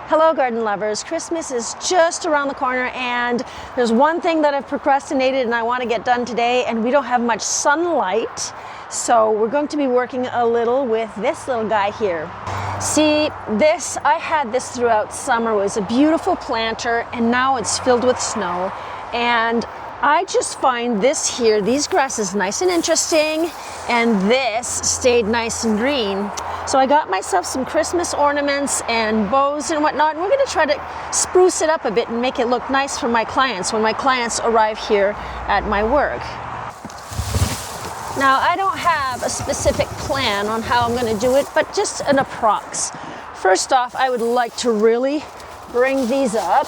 Hello garden lovers, Christmas is just around the corner and there's one thing that I've procrastinated and I want to get done today, and we don't have much sunlight, so we're going to be working a little with this little guy here. See, I had this throughout summer. It was a beautiful planter and now it's filled with snow, and I just find this here, these grasses nice and interesting, and this stayed nice and green. So I got myself some Christmas ornaments and bows and whatnot, and we're gonna try to spruce it up a bit and make it look nice for my clients when my clients arrive here at my work. Now, I don't have a specific plan on how I'm gonna do it, but just an approx. First off, I would like to really bring these up,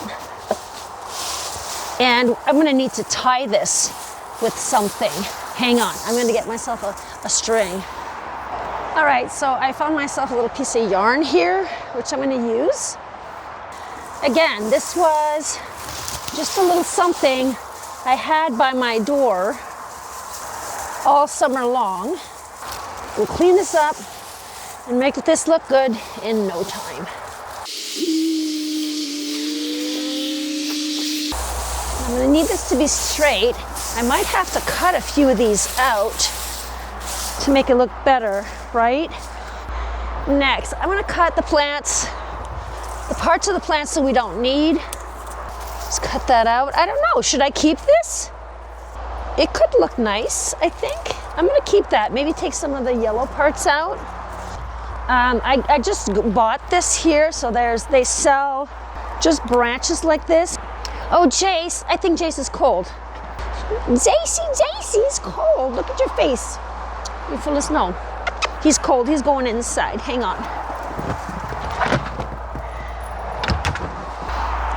and I'm gonna need to tie this with something. Hang on, I'm gonna get myself a string. All right, so I found myself a little piece of yarn here, which I'm gonna use. Again, this was just a little something I had by my door all summer long. We'll clean this up and make this look good in no time. I'm gonna need this to be straight. I might have to cut a few of these out to make it look better, right? Next, I'm gonna cut the plants, the parts of the plants that we don't need. Let's cut that out. I don't know, should I keep this? It could look nice, I think. I'm gonna keep that. Maybe take some of the yellow parts out. I just bought this here, so they sell just branches like this. Oh, Jace, I think Jace is cold. Jacey's cold. Look at your face. You're full of snow. He's cold, he's going inside. Hang on.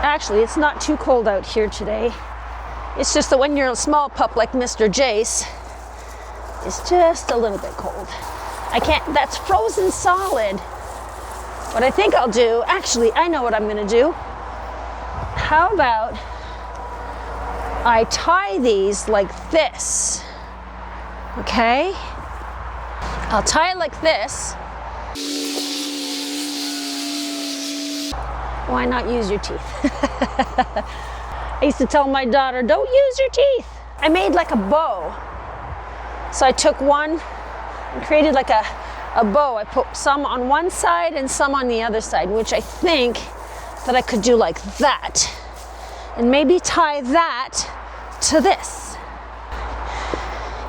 Actually, it's not too cold out here today. It's just that when you're a small pup like Mr. Jace, it's just a little bit cold. I can't, that's frozen solid. What I think I'll do, actually, I know what I'm gonna do. How about I tie these like this, okay? I'll tie it like this. Why not use your teeth? I used to tell my daughter, don't use your teeth. I made like a bow. So I took one and created like a bow. I put some on one side and some on the other side, which I think that I could do like that. And maybe tie that to this.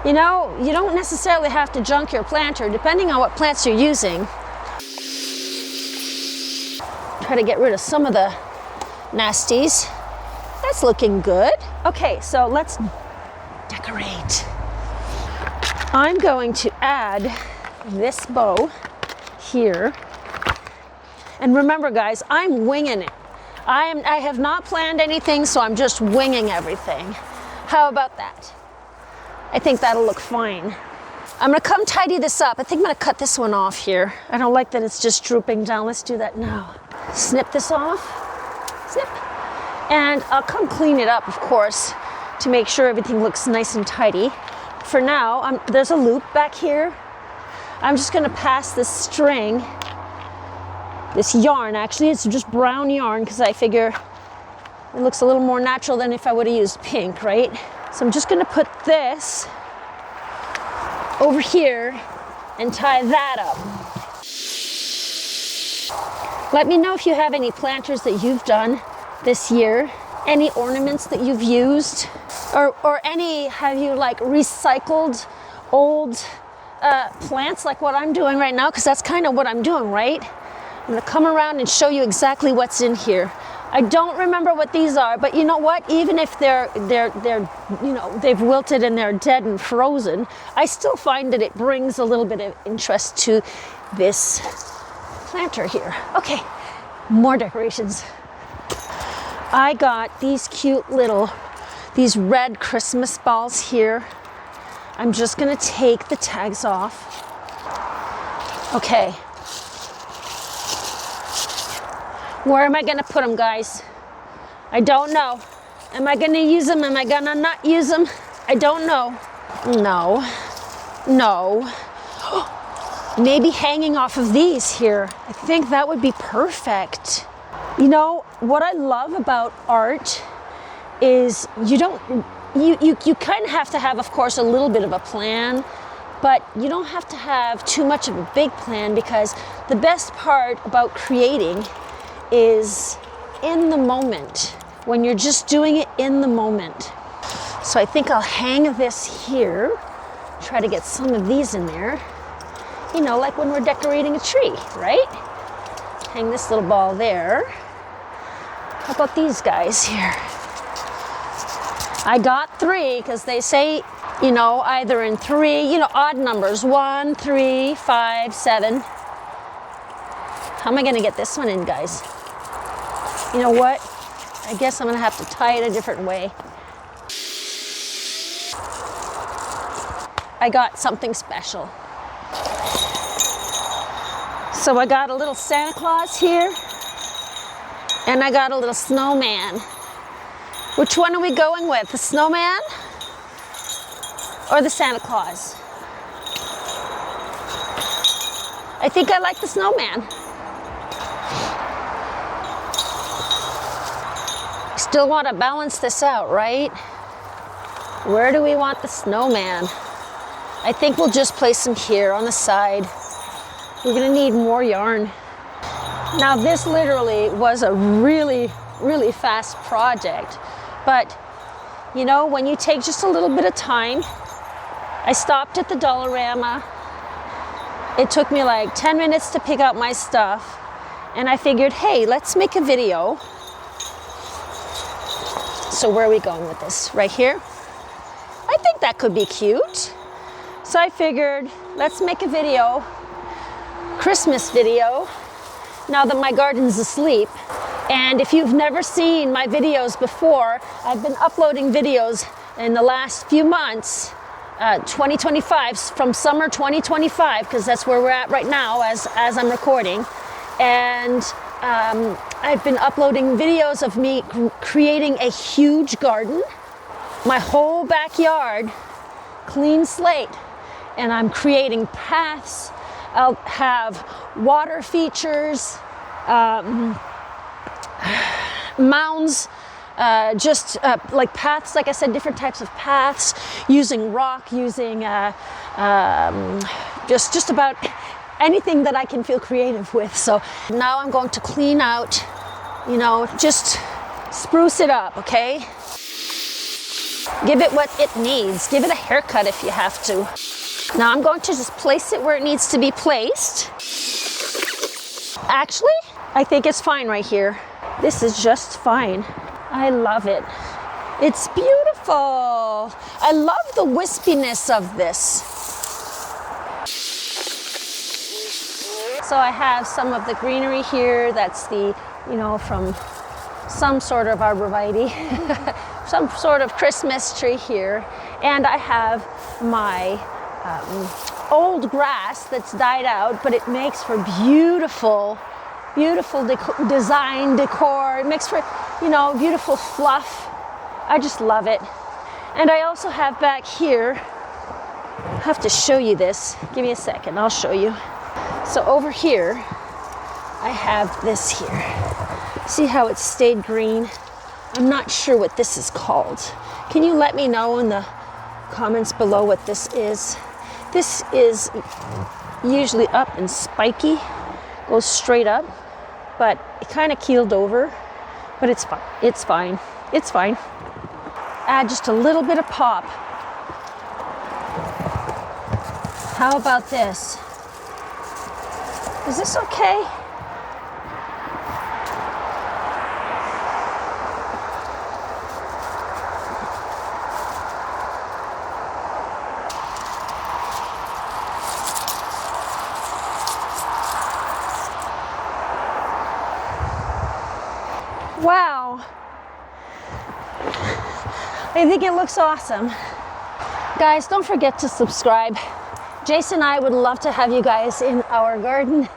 You know, you don't necessarily have to junk your planter, depending on what plants you're using. Try to get rid of some of the nasties. That's looking good. Okay, so let's decorate. I'm going to add this bow here. And remember guys, I'm winging it. I have not planned anything, so I'm just winging everything. How about that? I think that'll look fine. I'm gonna come tidy this up. I think I'm gonna cut this one off here. I don't like that it's just drooping down. Let's do that now. Snip this off, snip. And I'll come clean it up, of course, to make sure everything looks nice and tidy. For now, there's a loop back here. I'm just gonna pass this string, this yarn, actually, it's just brown yarn because I figure it looks a little more natural than if I would have used pink, right? So I'm just gonna put this over here and tie that up. Let me know if you have any planters that you've done this year, any ornaments that you've used, or any, have you like recycled old plants like what I'm doing right now? Because that's kind of what I'm doing, right? I'm gonna come around and show you exactly what's in here. I don't remember what these are, but you know what? Even if they're you know, they've wilted and they're dead and frozen, I still find that it brings a little bit of interest to this planter here. Okay, more decorations. I got these cute little, these red Christmas balls here. I'm just gonna take the tags off. Okay. Where am I gonna put them, guys? I don't know. Am I gonna use them? Am I gonna not use them? I don't know. No. Maybe hanging off of these here. I think that would be perfect. You know, what I love about art is you kind of have to have, of course, a little bit of a plan, but you don't have to have too much of a big plan, because the best part about creating is in the moment, when you're just doing it in the moment. So I think I'll hang this here, try to get some of these in there, you know, like when we're decorating a tree, right? Hang this little ball there. How about these guys here? I got 3 because they say, you know, either in 3, you know, odd numbers, 1, 3, 5, 7. How am I gonna get this one in, guys? You know what? I guess I'm gonna have to tie it a different way. I got something special. So I got a little Santa Claus here, and I got a little snowman. Which one are we going with? The snowman or the Santa Claus? I think I like the snowman. Still want to balance this out, right? Where do we want the snowman? I think we'll just place him here on the side. We're gonna need more yarn. Now this literally was a really fast project, but you know, when you take just a little bit of time, I stopped at the Dollarama. It took me like 10 minutes to pick out my stuff, and I figured, hey, let's make a video. So where are we going with this? Right here? I think that could be cute. So I figured, let's make a video, Christmas video, now that my garden's asleep. And if you've never seen my videos before, I've been uploading videos in the last few months, 2025, from summer 2025, because that's where we're at right now as I'm recording. And I've been uploading videos of me creating a huge garden, my whole backyard, clean slate. And I'm creating paths. I'll have water features, mounds, like paths, like I said, different types of paths, using rock, using just about anything that I can feel creative with. So now I'm going to clean out, you know, just spruce it up, okay? Give it what it needs. Give it a haircut if you have to. Now I'm going to just place it where it needs to be placed. Actually, I think it's fine right here. This is just fine. I love it. It's beautiful. I love the wispiness of this. So I have some of the greenery here. That's the, you know, from some sort of arborvitae, some sort of Christmas tree here. And I have my old grass that's died out, but it makes for beautiful design, decor. It makes for, you know, beautiful fluff. I just love it. And I also have back here, I have to show you this. Give me a second, I'll show you. So over here, I have this here. See how it stayed green? I'm not sure what this is called. Can you let me know in the comments below what this is? This is usually up and spiky, goes straight up, but it kind of keeled over, but it's fine, it's fine, it's fine. Add just a little bit of pop. How about this? Is this okay? Wow. I think it looks awesome. Guys, don't forget to subscribe. Jason and I would love to have you guys in our garden.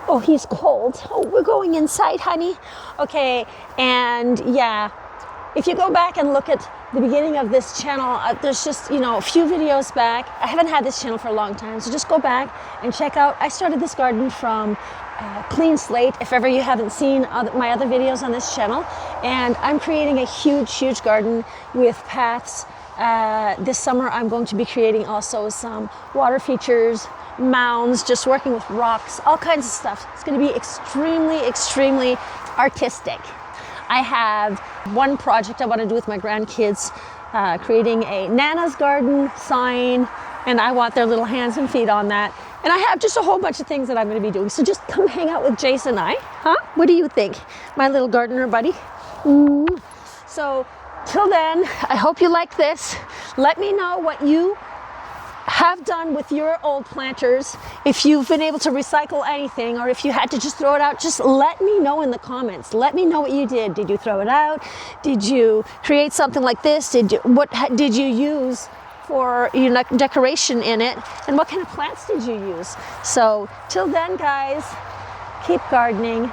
Oh, he's cold. Oh, we're going inside, honey. Okay, and yeah, if you go back and look at the beginning of this channel, there's just, you know, a few videos back. I haven't had this channel for a long time, so just go back and check out. I started this garden from clean slate if ever you haven't seen my other videos on this channel. And I'm creating a huge garden with paths. This summer I'm going to be creating also some water features, mounds, just working with rocks, all kinds of stuff. It's going to be extremely artistic. I have one project I want to do with my grandkids, creating a Nana's Garden sign, and I want their little hands and feet on that. And I have just a whole bunch of things that I'm going to be doing. So just come hang out with Jason and I, huh? What do you think, my little gardener buddy? So till then, I hope you like this. Let me know what you have done with your old planters. If you've been able to recycle anything, or if you had to just throw it out, just let me know in the comments. Let me know what you did. Did you throw it out? Did you create something like this? What did you use for decoration in it? And what kind of plants did you use? So till then, guys, keep gardening.